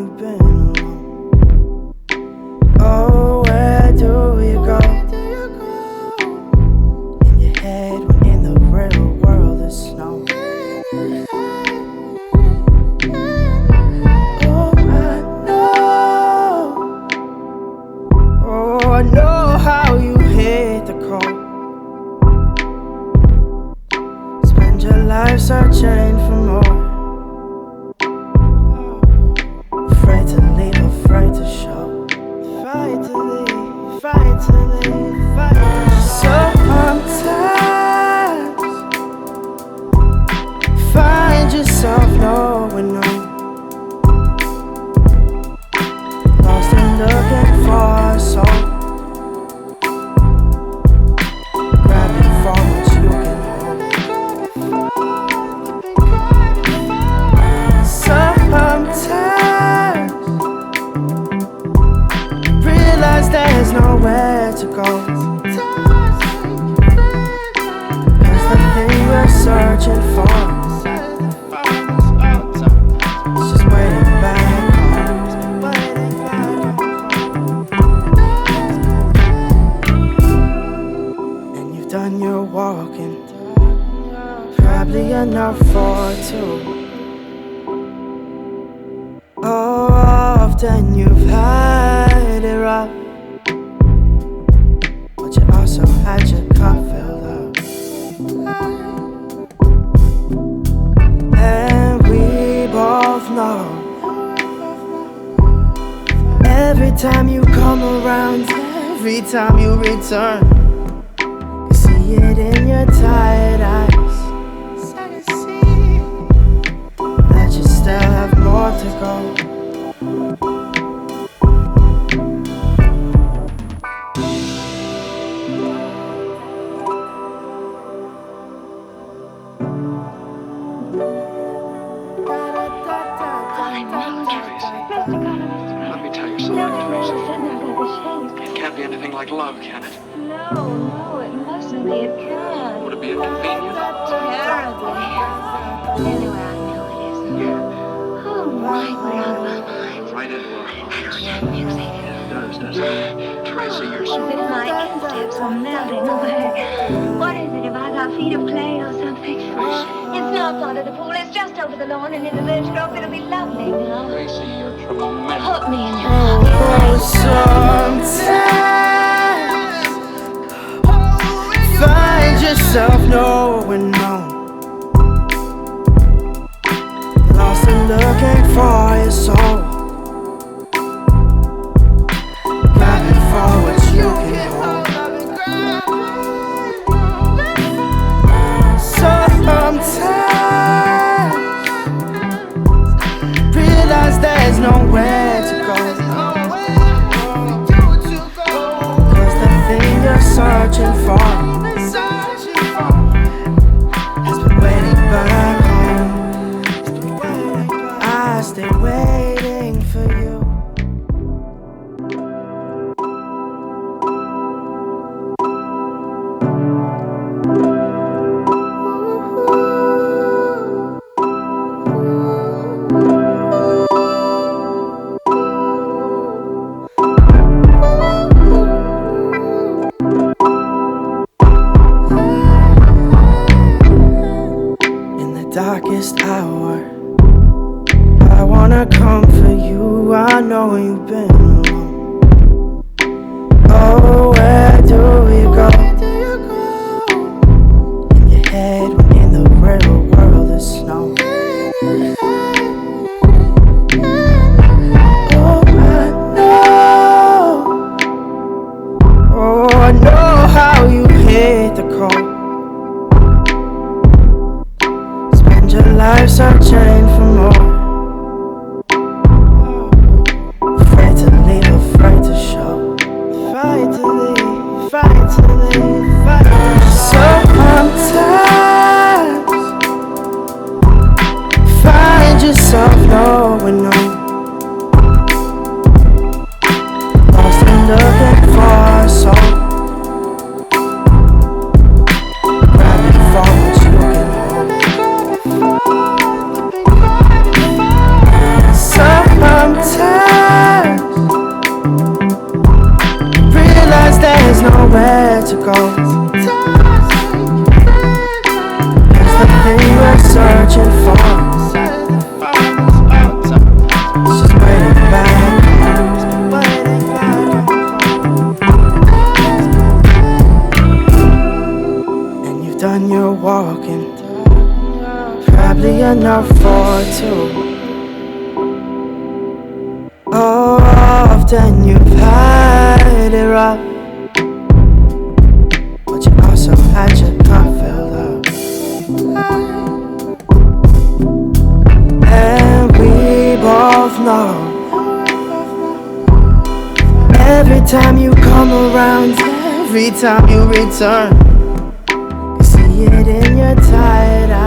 you've been alone. Oh, where do you go? In your head when in the real world there's snow. I know how you hate the cold. Spend your life searching for more. Afraid to leave, afraid to show. Fight to leave, fight to leave, fight to show. Sometimes find yourself knowing no. Lost and looking for a soul. There's nowhere to go. Cause the thing we're searching for is just waiting back home. And you've done your walking, probably enough for two. Oh, often you've had it rough, but you also had your cup filled up. And we both know every time you come around, every time you return, you see it in your tired eyes that you still have more to go. Like love, can it? No, it mustn't be. It can't. Would it be inconvenient? Terribly. Anyway, I know it isn't. Oh, right, we're out of our minds. Right into our hearts. That music. It does it? Tracy, you're so... It's like steps are melting away. What is it, if I got feet of clay or something? It's not under the pool, it's just over the lawn and in the village grove. It'll be lovely now. Tracy, you're tremendous. Put me in your pocket. Sometimes find yourself knowing no. Lost and looking for your soul. Grabbing for what you can hold. Sometimes realize there's nowhere to go. Cause the thing you're searching for has been waiting back home. I stay waiting for you. Darkest hour, I wanna come for you. I know you've been alone. Oh, where do you go? In your head when in the real world there's snow. Oh, I know how you hate the cold. Life searching for more. Afraid to leave. too. Oh, often you've had it rough, but you also had your cup filled up. And we both know, every time you come around, every time you return, you see it in your tired eyes.